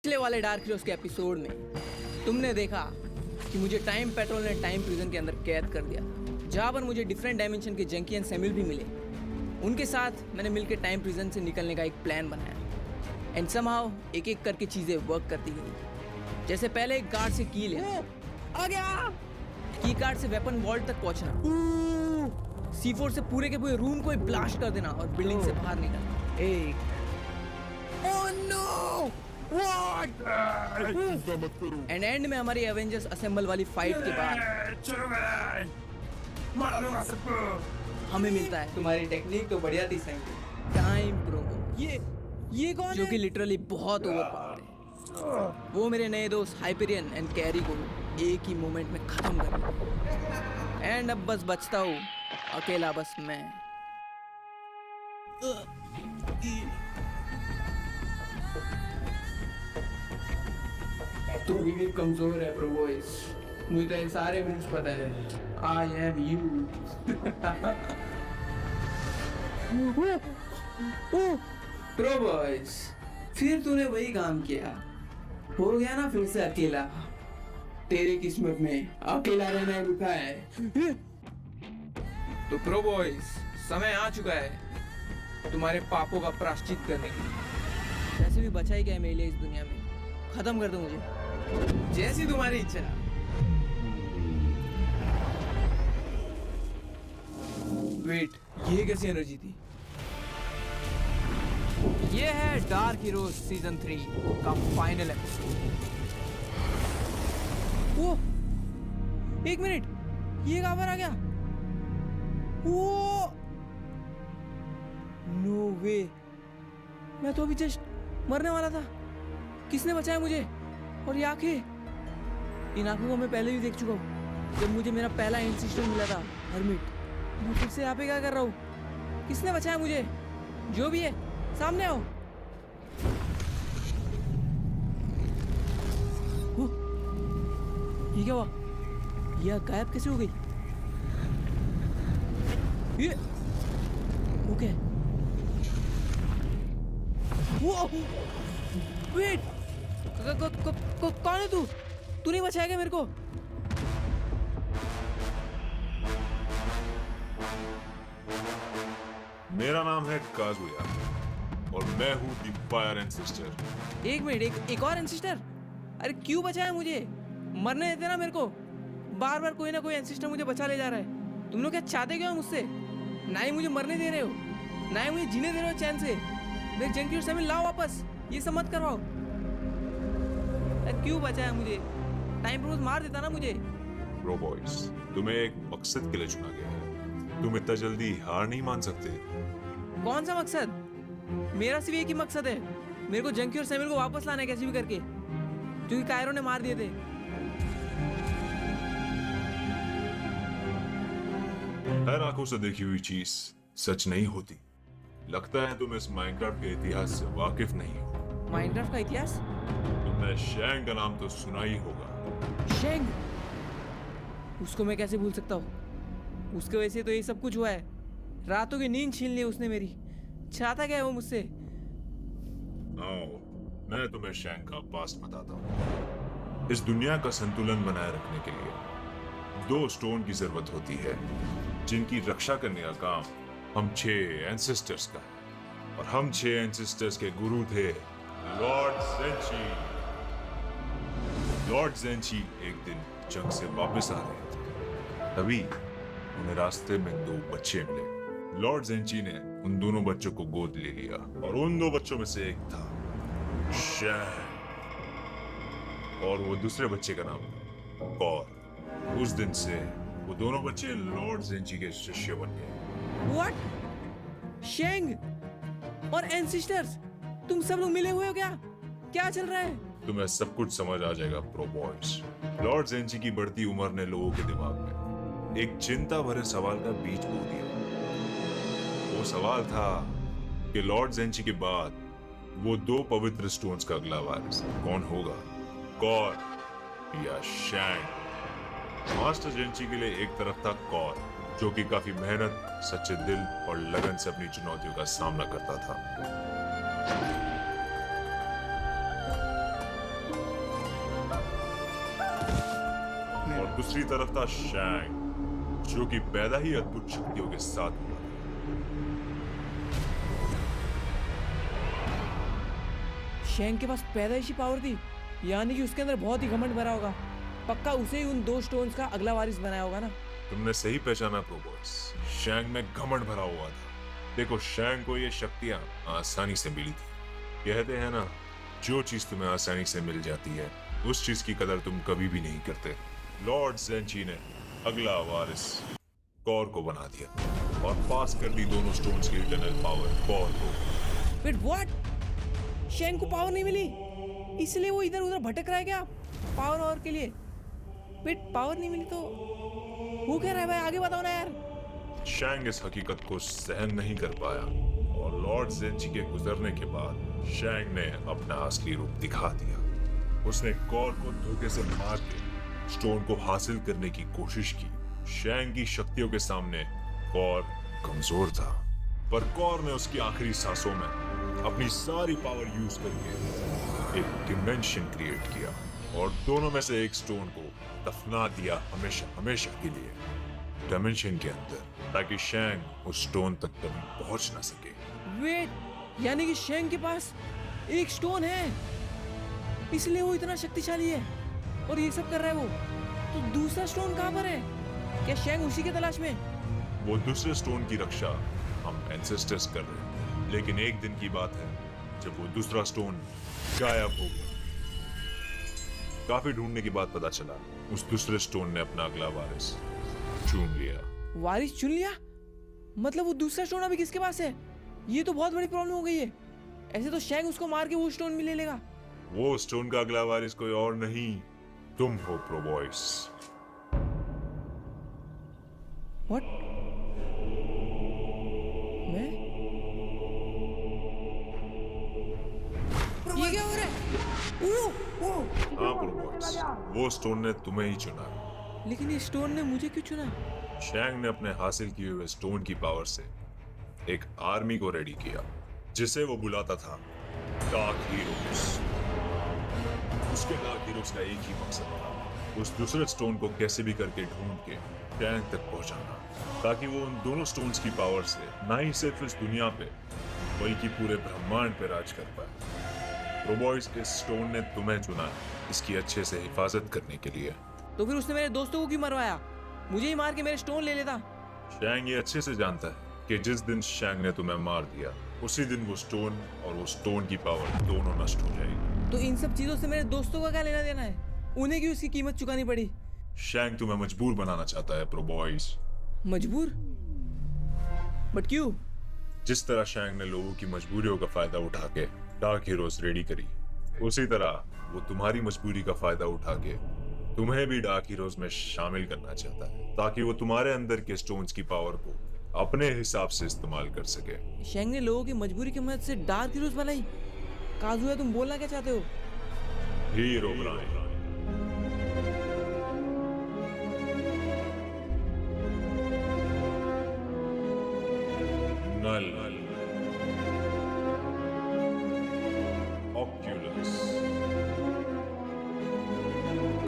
पिछले वाले dark heroes के एपिसोड में तुमने देखा कि मुझे टाइम पेट्रोल ने टाइम प्रिजन के अंदर कैद कर दिया, जहाँ पर मुझे डिफरेंट डायमेंशन के जंकी एंड सैमुअल भी मिले। उनके साथ मैंने मिलकर टाइम प्रिजन से निकलने का एक प्लान बनाया एंड समहाउ एक एक करके चीज़ें वर्क करती गई। जैसे पहले एक गार्ड से की लिया, आ गया की कार्ड से वेपन वॉल्ट तक पहुंचना, C4 से पूरे के पूरे रूम को ही ब्लास्ट कर देना और बिल्डिंग से बाहर निकलना। एक ओह नो एंड एंड में हमारी एवेंजर्स असेंबल वाली फाइट के बाद हमें मिलता है तुम्हारी टेक्निक तो बढ़िया थी सही, टाइम प्रोमो। ये कौन है? जो कि लिटरली बहुत ओवरपावर्ड है। वो मेरे नए दोस्त हाइपरियन एंड कैरी को एक ही मोमेंट में खत्म कर दिया एंड अब बस बचता हूँ अकेला, बस मैं। तू भी कमजोर है प्रोबॉयज, मुझे तो सारे मूव्स पता है। I am you. प्रोबॉयज फिर तूने वही काम किया, हो गया ना फिर से अकेला। तेरी किस्मत में अकेला रहना लिखा है। तो प्रोबॉयज समय आ चुका है तुम्हारे पापों का प्रायश्चित करने की। वैसे भी बचा ही क्या है मेरे लिए इस दुनिया में, खत्म कर दो मुझे जैसी तुम्हारी इच्छा। वेट, ये कैसी एनर्जी थी? ये है डार्क हीरोज सीजन 3 का फाइनल एपिसोड। वो एक मिनट, ये कहां पर आ गया? वो नो वे, मैं तो अभी जस्ट मरने वाला था। किसने बचाया मुझे? और ये आंखें, इन आंखों को मैं पहले भी देख चुका हूँ जब मुझे मेरा पहला इंसिस्टर मिला था, हर्मिट। मैं फिर से यहाँ पे क्या कर रहा हूँ? किसने बचाया मुझे? जो भी है सामने आओ। ये क्या हुआ? ये गायब कैसे हो गई? ये ओके, वो वेट, कौन है तू? तू नहीं बचाएगा मेरे को? मेरा नाम है काजुया और मैं हूँ दी फायर एंसेस्टर। एक मिनट, एक और एंसेस्टर? अरे क्यों बचाया मुझे? मरने देते ना मेरे को। बार बार कोई ना कोई एंसेस्टर मुझे बचा ले जा रहा है। तुम लोग क्या चाहते क्यों मुझसे? ना ही मुझे मरने दे रहे हो, ना ही मुझे जीने दे रहे हो चैन से। मेरे जंकी और सैमुअल लाओ वापस, ये सब मत करवाओ। क्यों बचाया मुझे? टाइम प्रोज मार देता ना मुझे। ब्रो बॉयज, तुम्हें एक मकसद के लिए चुना गया है। तुम इतना जल्दी हार नहीं मान सकते। कौन सा मकसद? मेरा सिर्फ एक ही मकसद है, मेरे को जंकी और सैमुअल को वापस लाना है कैसे भी करके, क्योंकि कायरो ने मार दिए थे। हर आंखों से देखी हुई चीज सच नहीं होती। लगता है तुम इस माइनक्राफ्ट के इतिहास से वाकिफ नहीं हो। माइनक्राफ्ट का इतिहास? तुमने शैंग का नाम तो सुना ही होगा। शेंग? उसको मैं कैसे भूल सकता हूँ? उसके वजह से तो ये सब कुछ हुआ है। रातों की नींद छीन ली उसने मेरी। चाहता क्या है वो मुझसे? आओ, मैं तुम्हें शैंग का पास्ट बताता हूँ। इस दुनिया का संतुलन बनाए रखने के लिए 2 स्टोन की जरूरत होती है, जिनकी रक्षा करने का काम हम 6 एंसेस्टर्स का है। और हम 6 एंसेस्टर्स के गुरु थे लॉर्ड ज़ेंची। लॉर्ड ज़ेंची एक दिन जंग से वापस आ रहे थे, तभी उन्हें रास्ते में 2 बच्चे मिले। लॉर्ड ज़ेंची ने उन दोनों बच्चों को गोद ले लिया और उन 2 बच्चों में से एक था शैंग और वो दूसरे बच्चे का नाम कॉर। उस दिन से वो दोनों बच्चे लॉर्ड ज़ेंची के शिष्य बन गए। व्हाट? शेंग और एंसेस्टर्स, तुम सब लोग मिले हुए हो क्या? क्या चल रहा है? तुम्हें सब कुछ समझ आ जाएगा प्रो बॉयज। लॉर्ड ज़ेंची की बढ़ती उम्र ने लोगों के दिमाग में एक चिंता भरे सवाल का बीज बो दिया। वो सवाल था कि लॉर्ड ज़ेंची के बाद वो 2 पवित्र स्टोन्स का अगला वारिस कौन होगा, कॉर या शैंग। मास्टर ज़ेंची के लिए एक तरफ था कॉर, जो कि काफी मेहनत, सच्चे दिल और लगन से अपनी चुनौतियों का सामना करता था। दूसरी तरफ था शैंग, जो कि पैदा ही अद्भुत शक्तियों के साथ हुआ। शैंग के पास पैदाइशी पावर थी, यानी कि उसके अंदर बहुत ही घमंड भरा होगा। पक्का उसे ही उन 2 स्टोन्स का अगला वारिस बनाया होगा ना। तुमने सही पहचाना प्रो बॉयज, शैंग में घमंड भरा हुआ था। देखो, शैंग को ये शक्तियां आसानी से मिली थी। कहते हैं ना, जो चीज तुम्हें आसानी से मिल जाती है उस चीज की कदर तुम कभी भी नहीं करते। लॉर्ड ज़ेंची ने अगला वारिस कॉर को बना दिया और पास कर दी दोनों स्टोन्स की इटर्नल पावर कॉर को। Wait what? शैंग को पावर नहीं मिली, इसलिए वो इधर उधर भटक रहा है क्या पावर और के लिए? वेट, पावर नहीं मिली तो वो कह रहा है भाई, आगे बताओ ना यार। शैंग इस हकीकत को सहन नहीं कर पाया और लॉर्ड ज़ेंची के गुजरने के बाद शैंग ने अपना असली रूप दिखा दिया। उसने कॉर को धोखे से मार के स्टोन को हासिल करने की कोशिश की। शैंग की शक्तियों के सामने कॉर कमजोर था, पर कॉर ने उसकी आखिरी सांसों में अपनी सारी पावर यूज करके एक डिमेंशन क्रिएट किया और दोनों में से एक स्टोन को दफना दिया हमेशा हमेशा के लिए डायमेंशन के अंदर, ताकि शैंग उस स्टोन तक कभी पहुंच ना सके। वेट, यानी कि शैंग के पास एक स्टोन है, इसलिए वो इतना शक्तिशाली है और ये सब कर रहा है वो। तो दूसरा स्टोन कहाँ पर है? क्या शैंग उसी की तलाश में? वो दूसरे स्टोन की रक्षा हम एंसेस्टर्स कर रहे हैं, लेकिन एक दिन की बात है जब वो दूसरा स्टोन गायब हो गया। काफी ढूंढने के बाद पता चला उस दूसरे स्टोन ने अपना अगला वारिस चुन लिया। वारिस चुन लिया? मतलब वो दूसरा स्टोन अभी किसके पास है? ये तो बहुत बड़ी प्रॉब्लम हो गई है। ऐसे तो शैंग उसको मार के वो स्टोन भी ले लेगा। वो स्टोन का अगला वारिस कोई और नहीं, तुम हो प्रो बॉयज। व्हाट? मैं? ये क्या हो रहा है? हाँ प्रो बॉयज, वो स्टोन ने तुम्हें ही चुना। लेकिन ये स्टोन ने मुझे क्यों चुना? शैंग ने अपने हासिल किए हुए स्टोन की पावर से एक आर्मी को रेडी किया, जिसे वो बुलाता था डार्क हीरोज। उसके डार्क हीरोज का एक ही मकसद था, उस दूसरे स्टोन को कैसे भी करके ढूंढ के शैंग तक पहुंचाना, ताकि वो उन दोनों स्टोन्स की पावर से ना ही सिर्फ इस दुनिया पे बल्कि पूरे ब्रह्मांड पे राज कर पाए। प्रो बॉयज, इस स्टोन ने तुम्हें चुना है इसकी अच्छे से हिफाजत करने के लिए। तो फिर उसने मेरे दोस्तों को क्यों मरवाया? मुझे ही मार के मेरे स्टोन ले लेता। शैंग ये अच्छे से जानता है कि जिस दिन शैंग ने तुम्हें मार दिया उसी दिन वो स्टोन और वो स्टोन की पावर दोनों नष्ट हो जाएगी। तो इन सब चीजों से मेरे दोस्तों का क्या लेना देना है? उन्हें क्यों उसकी कीमत चुकानी पड़ी? शैंग तुम्हें मजबूर बनाना चाहता है प्रो बॉयज। मजबूर? बट क्यों? जिस तरह शैंग ने लोगों की मजबूरियों का फायदा उठा के डार्क हीरोज रेडी करी, उसी तरह वो तुम्हारी मजबूरी का फायदा उठा के तुम्हें भी डार्क हीरोज में शामिल करना चाहता है, ताकि वो तुम्हारे अंदर के स्टोन्स की पावर को अपने हिसाब से इस्तेमाल कर सके। शैंग ने लोगों की मजबूरी की मदद से डार्क हीरोज बनाई। काजुया, तुम बोलना क्या चाहते हो? हीरो ब्राइन, नल, ऑक्यूलस,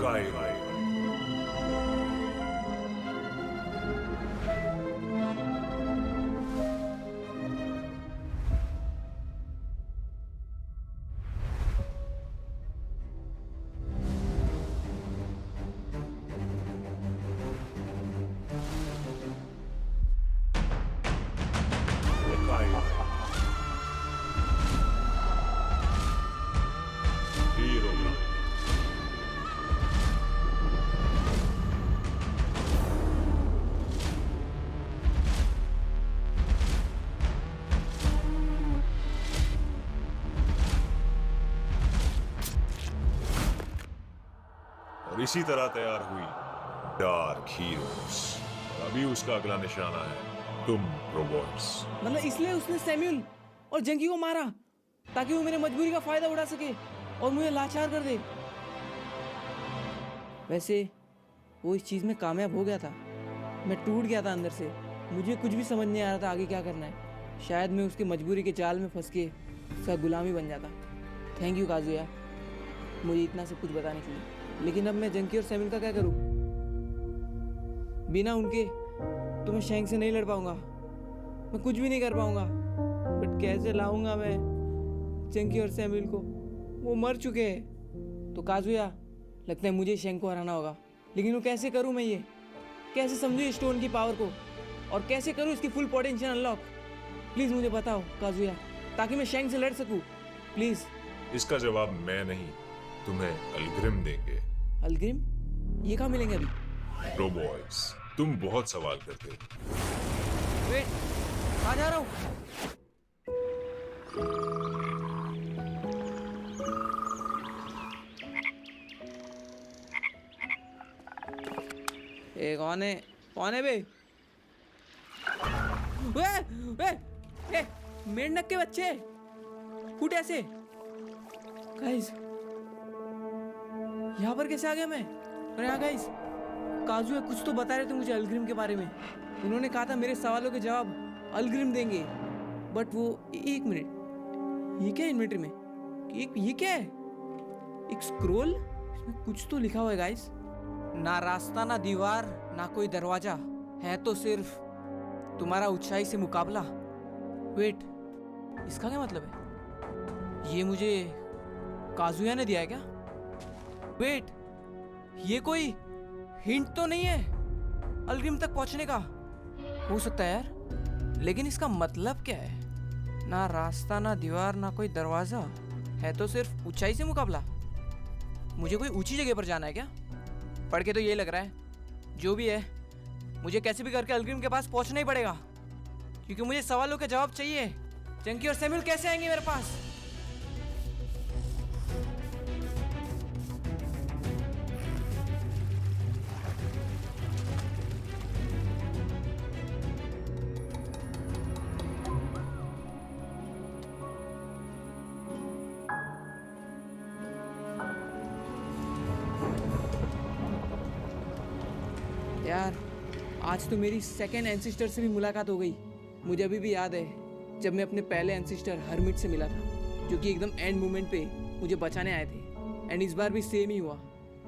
काइरो, हीरो ब्राइन, और इसी तरह तैयार हुई डार्क हीरोज। और अभी उसका अगला निशाना है तुम प्रो बॉयज। मतलब इसलिए उसने सैम्यूल और जंकी को मारा, ताकि वो मेरे मजबूरी का फायदा उठा सके और मुझे लाचार कर दे। वैसे वो इस चीज में कामयाब हो गया था। मैं टूट गया था अंदर से। मुझे कुछ भी समझ नहीं आ रहा था आगे क्या करना है। शायद मैं उसके मजबूरी के जाल में फंस के उसका गुलामी बन जाता। थैंक यू काजुया, मुझे इतना सब कुछ बताने के लिए। लेकिन अब मैं जंकी और सैम्यूल का क्या करूँ? बिना उनके तो मैं शेंग से नहीं लड़ पाऊंगा, मैं कुछ भी नहीं कर पाऊंगा। बट कैसे लाऊंगा मैं चंकी और सैमुअल को? वो मर चुके हैं। तो काजुया, लगता है मुझे शेंग को हराना होगा, लेकिन वो कैसे करूं मैं? ये कैसे समझूं इस स्टोन की पावर को, और कैसे करूं इसकी फुल पोटेंशियल अनलॉक? प्लीज मुझे बताओ काजुया, ताकि मैं शेंग से लड़ सकूं, प्लीज। इसका जवाब मैं नहीं, तुम्हें अल्ग्रिम देंगे। अल्ग्रिम? ये कहाँ मिलेंगे अभी? प्रो बॉयज, तुम बहुत सवाल करते हो। वेट, कहाँ जा रहा हूँ? ए कौन है? कौन है बे? वे, वे, ए, मेंढक के बच्चे फूट ऐसे। गाइस, यहाँ पर कैसे आ गया मैं? अरे हाँ गाइस, काजू है, कुछ तो बता रहे थे मुझे अल्ग्रिम के बारे में। उन्होंने कहा था मेरे सवालों के जवाब अल्ग्रिम देंगे। बट वो एक मिनट, ये क्या इन्वेंटरी में? ये क्या है? एक स्क्रोल, इसमें कुछ तो लिखा हुआ है गाइस। ना रास्ता ना दीवार ना कोई दरवाजा, है तो सिर्फ तुम्हारा ऊंचाई से मुकाबला। वेट, इसका क्या मतलब है? ये मुझे काजुया ने दिया है क्या? वेट, ये कोई हिंट तो नहीं है अल्ग्रिम तक पहुंचने का? हो सकता है यार, लेकिन इसका मतलब क्या है? ना रास्ता ना दीवार ना कोई दरवाजा, है तो सिर्फ ऊंचाई से मुकाबला। मुझे कोई ऊंची जगह पर जाना है क्या? पढ़ के तो ये लग रहा है, जो भी है मुझे कैसे भी करके अल्ग्रिम के पास पहुंचना ही पड़ेगा, क्योंकि मुझे सवालों के जवाब चाहिए। चंकी और सैमुअल कैसे आएंगे मेरे पास? यार, आज तो मेरी सेकेंड एंसिस्टर से भी मुलाकात हो गई। मुझे अभी भी याद है जब मैं अपने पहले एंसिस्टर हरमिट से मिला था, जो कि एकदम एंड मोमेंट पे मुझे बचाने आए थे। एंड इस बार भी सेम ही हुआ।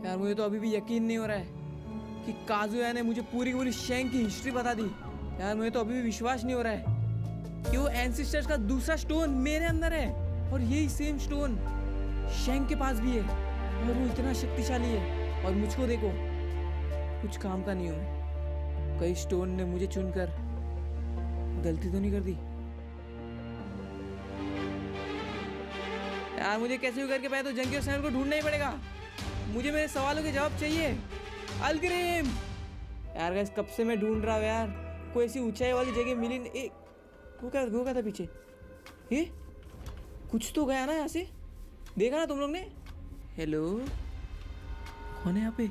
यार, मुझे तो अभी भी यकीन नहीं हो रहा है कि काजुया ने मुझे पूरी की पूरी शेंग की हिस्ट्री बता दी। यार, मुझे तो अभी भी विश्वास नहीं हो रहा है कि वो एंसिस्टर्स का दूसरा स्टोन मेरे अंदर है, और यही सेम स्टोन शेंग के पास भी है, और वो इतना शक्तिशाली है। और मुझको देखो, कुछ काम का नहीं हूं। कई स्टोन ने मुझे चुनकर गलती तो नहीं कर दी? यार, मुझे कैसे भी करके पहले तो जंकी और सैमुअल को ढूंढना ही पड़ेगा। मुझे मेरे सवालों के जवाब चाहिए। अल्ग्रिम! यार गाइस, कब से मैं ढूंढ रहा हूँ यार, कोई ऐसी ऊंचाई वाली जगह मिली नहीं। वो क्या था पीछे? ये कुछ तो गया ना यहाँ से, देखा ना तुम लोग ने? हेलो, कौन है यहाँ पे?